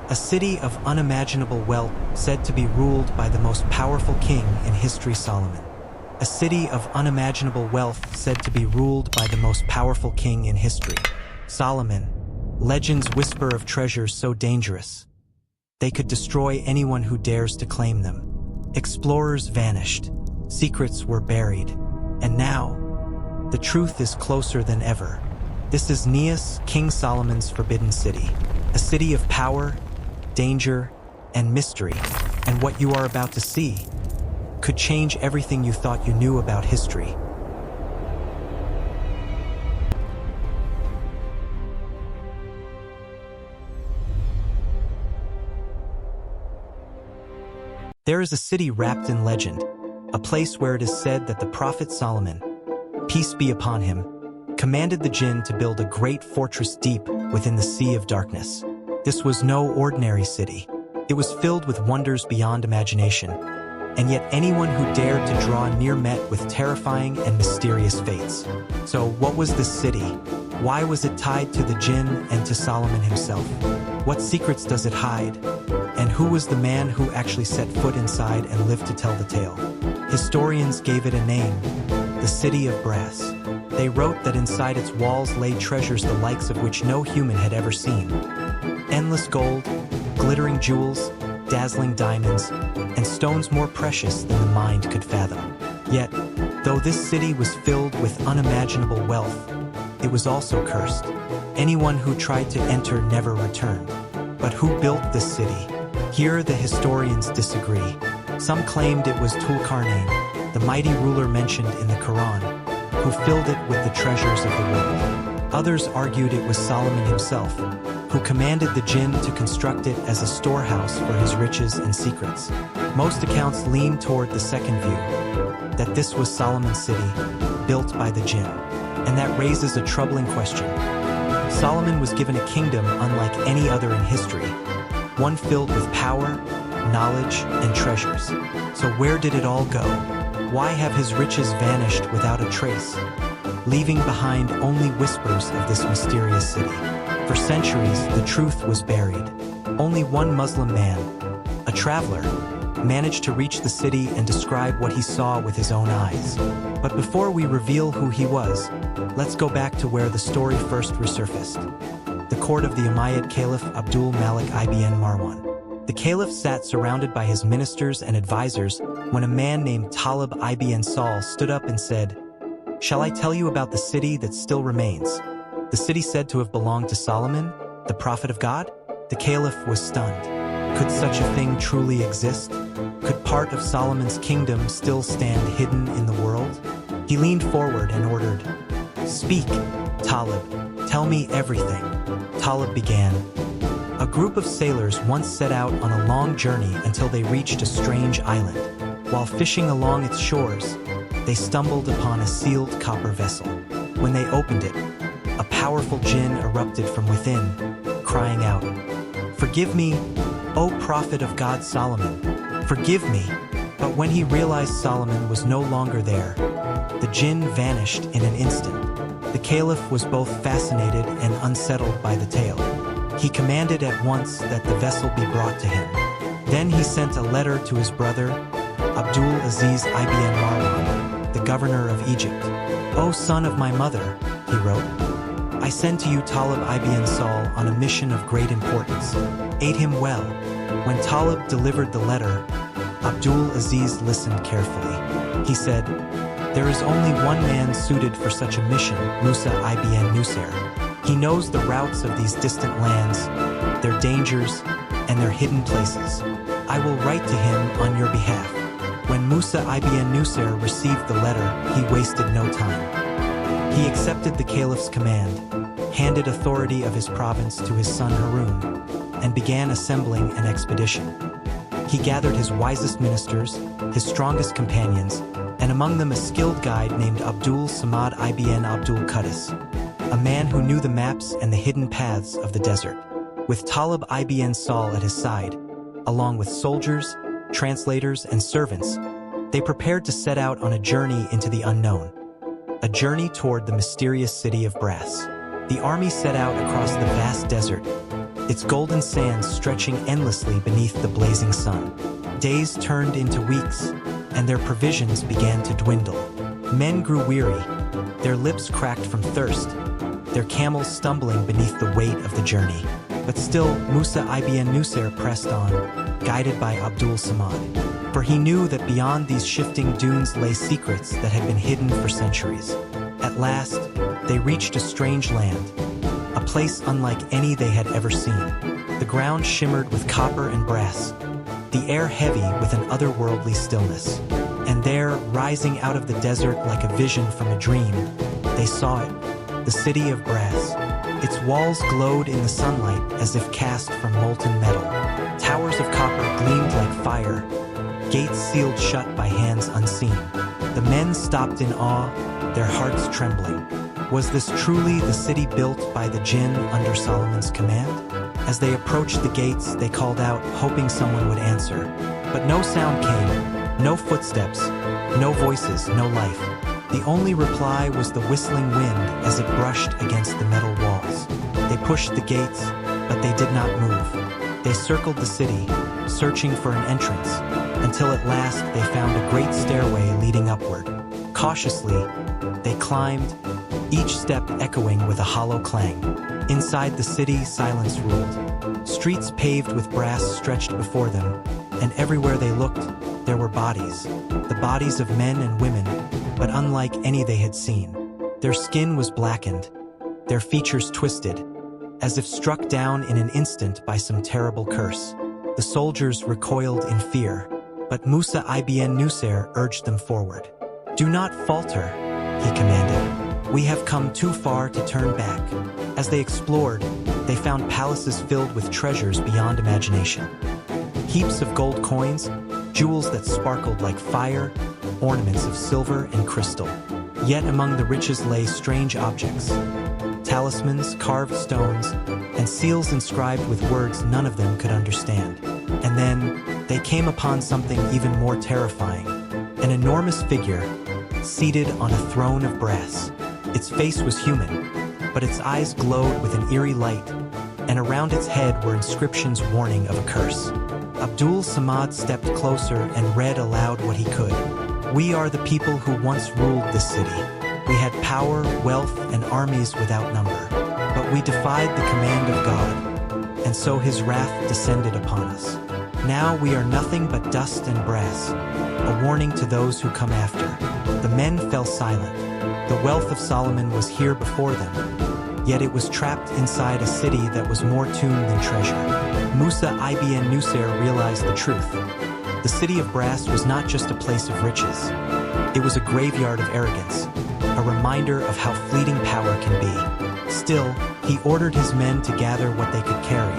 A city of unimaginable wealth said to be ruled by the most powerful king in history, Solomon. A city of unimaginable wealth said to be ruled by the most powerful king in history, Solomon. Legends whisper of treasures so dangerous they could destroy anyone who dares to claim them. Explorers vanished, secrets were buried, and now, the truth is closer than ever. This is Nehass, King Solomon's Forbidden City, a city of power, danger, and mystery, and what you are about to see could change everything you thought you knew about history. There is a city wrapped in legend, a place where it is said that the prophet Solomon, peace be upon him, commanded the jinn to build a great fortress deep within the sea of darkness. This was no ordinary city. It was filled with wonders beyond imagination, and yet anyone who dared to draw near met with terrifying and mysterious fates. So what was this city? Why was it tied to the jinn and to Solomon himself? What secrets does it hide? And who was the man who actually set foot inside and lived to tell the tale? Historians gave it a name, the City of Brass. They wrote that inside its walls lay treasures the likes of which no human had ever seen. Endless gold, glittering jewels, dazzling diamonds, and stones more precious than the mind could fathom. Yet, though this city was filled with unimaginable wealth, it was also cursed. Anyone who tried to enter never returned. But who built this city? Here the historians disagree. Some claimed it was Tulkarnain, the mighty ruler mentioned in the Quran, who filled it with the treasures of the world. Others argued it was Solomon himself, who commanded the jinn to construct it as a storehouse for his riches and secrets. Most accounts lean toward the second view, that this was Solomon's city, built by the jinn. And that raises a troubling question. Solomon was given a kingdom unlike any other in history, one filled with power, knowledge, and treasures. So where did it all go? Why have his riches vanished without a trace, leaving behind only whispers of this mysterious city? For centuries, the truth was buried. Only one Muslim man, a traveler, managed to reach the city and describe what he saw with his own eyes. But before we reveal who he was, let's go back to where the story first resurfaced. The court of the Umayyad Caliph Abdul Malik ibn Marwan. The caliph sat surrounded by his ministers and advisors when a man named Talib ibn Saul stood up and said, "Shall I tell you about the city that still remains? The city said to have belonged to Solomon, the prophet of God?" The caliph was stunned. Could such a thing truly exist? Could part of Solomon's kingdom still stand hidden in the world? He leaned forward and ordered, "Speak, Talib, tell me everything." Talib began. A group of sailors once set out on a long journey until they reached a strange island. While fishing along its shores, they stumbled upon a sealed copper vessel. When they opened it, a powerful jinn erupted from within, crying out, "Forgive me, O prophet of God Solomon, forgive me." But when he realized Solomon was no longer there, the jinn vanished in an instant. The caliph was both fascinated and unsettled by the tale. He commanded at once that the vessel be brought to him. Then he sent a letter to his brother, Abdul Aziz ibn Marwan, the governor of Egypt. "O son of my mother," he wrote, "I send to you Talib ibn Saul on a mission of great importance. Aid him well." When Talib delivered the letter, Abdul Aziz listened carefully. He said, "There is only one man suited for such a mission, Musa ibn Nusair. He knows the routes of these distant lands, their dangers, and their hidden places. I will write to him on your behalf." When Musa ibn Nusair received the letter, he wasted no time. He accepted the caliph's command, handed authority of his province to his son Harun, and began assembling an expedition. He gathered his wisest ministers, his strongest companions, and among them a skilled guide named Abdul Samad ibn Abdul Qudus, a man who knew the maps and the hidden paths of the desert. With Talib ibn Saul at his side, along with soldiers, translators, and servants, they prepared to set out on a journey into the unknown, a journey toward the mysterious city of Brass. The army set out across the vast desert, its golden sands stretching endlessly beneath the blazing sun. Days turned into weeks, and their provisions began to dwindle. Men grew weary, their lips cracked from thirst, their camels stumbling beneath the weight of the journey. But still, Musa ibn Nusayr pressed on, guided by Abdul Samad. For he knew that beyond these shifting dunes lay secrets that had been hidden for centuries. At last, they reached a strange land, a place unlike any they had ever seen. The ground shimmered with copper and brass, the air heavy with an otherworldly stillness. And there, rising out of the desert like a vision from a dream, they saw it, the city of brass. Its walls glowed in the sunlight as if cast from molten metal. Towers of copper gleamed like fire, gates sealed shut by hands unseen. The men stopped in awe, their hearts trembling. Was this truly the city built by the jinn under Solomon's command? As they approached the gates, they called out, hoping someone would answer. But no sound came, no footsteps, no voices, no life. The only reply was the whistling wind as it brushed against the metal walls. They pushed the gates, but they did not move. They circled the city, searching for an entrance, until at last they found a great stairway leading upward. Cautiously, they climbed, each step echoing with a hollow clang. Inside the city, silence ruled. Streets paved with brass stretched before them, and everywhere they looked, there were bodies. The bodies of men and women, but unlike any they had seen. Their skin was blackened, their features twisted, as if struck down in an instant by some terrible curse. The soldiers recoiled in fear, but Musa ibn Nusayr urged them forward. "Do not falter," he commanded. "We have come too far to turn back." As they explored, they found palaces filled with treasures beyond imagination. Heaps of gold coins, jewels that sparkled like fire, ornaments of silver and crystal. Yet among the riches lay strange objects, talismans, carved stones, and seals inscribed with words none of them could understand. And then, they came upon something even more terrifying, an enormous figure, seated on a throne of brass. Its face was human, but its eyes glowed with an eerie light, and around its head were inscriptions warning of a curse. Abdul Samad stepped closer and read aloud what he could. "We are the people who once ruled this city. We had power, wealth, and armies without number. But we defied the command of God, and so his wrath descended upon us. Now we are nothing but dust and brass, a warning to those who come after." The men fell silent. The wealth of Solomon was here before them, yet it was trapped inside a city that was more tomb than treasure. Musa ibn Nusayr realized the truth. The city of brass was not just a place of riches. It was a graveyard of arrogance, a reminder of how fleeting power can be. Still, he ordered his men to gather what they could carry,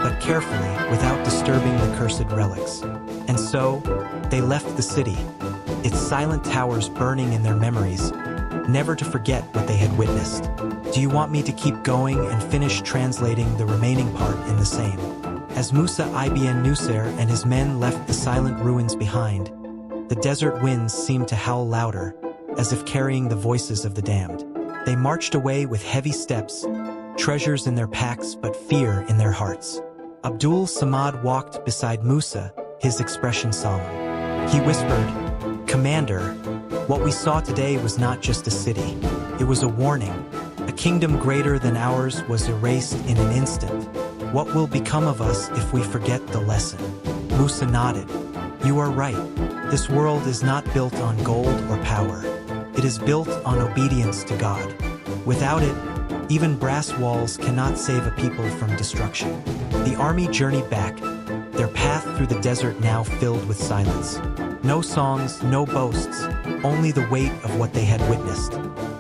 but carefully, without disturbing the cursed relics. And so, they left the city, its silent towers burning in their memories, never to forget what they had witnessed. Do you want me to keep going and finish translating the remaining part in the same? As Musa ibn Nusayr and his men left the silent ruins behind, the desert winds seemed to howl louder, as if carrying the voices of the damned. They marched away with heavy steps, treasures in their packs but fear in their hearts. Abdul Samad walked beside Musa, his expression solemn. He whispered, "Commander, what we saw today was not just a city. It was a warning. A kingdom greater than ours was erased in an instant. What will become of us if we forget the lesson?" Musa nodded. "You are right. This world is not built on gold or power. It is built on obedience to God. Without it, even brass walls cannot save a people from destruction." The army journeyed back, their path through the desert now filled with silence. No songs, no boasts, only the weight of what they had witnessed.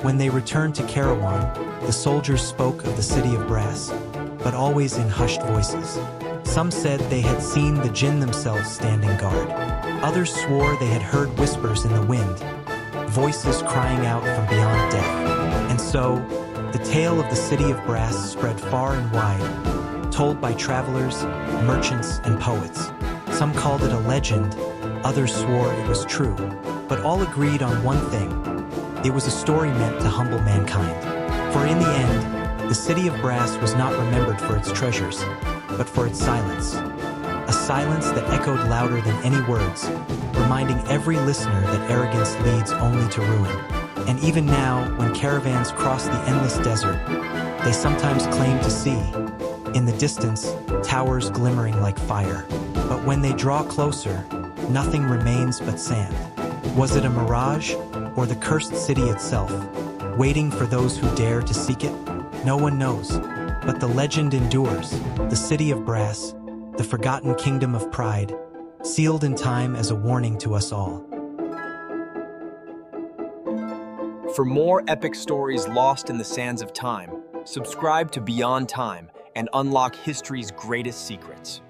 When they returned to Kairouan, the soldiers spoke of the city of brass, but always in hushed voices. Some said they had seen the jinn themselves standing guard. Others swore they had heard whispers in the wind, voices crying out from beyond death. And so, the tale of the city of brass spread far and wide, told by travelers, merchants, and poets. Some called it a legend, others swore it was true, but all agreed on one thing: it was a story meant to humble mankind. For in the end, The city of brass was not remembered for its treasures, but for its silence. A silence that echoed louder than any words, reminding every listener that arrogance leads only to ruin. And even now, when caravans cross the endless desert, they sometimes claim to see, in the distance, towers glimmering like fire. But when they draw closer, nothing remains but sand. Was it a mirage, or the cursed city itself, waiting for those who dare to seek it? No one knows, but the legend endures, the city of brass, the forgotten kingdom of pride, sealed in time as a warning to us all. For more epic stories lost in the sands of time, subscribe to Beyond Time and unlock history's greatest secrets.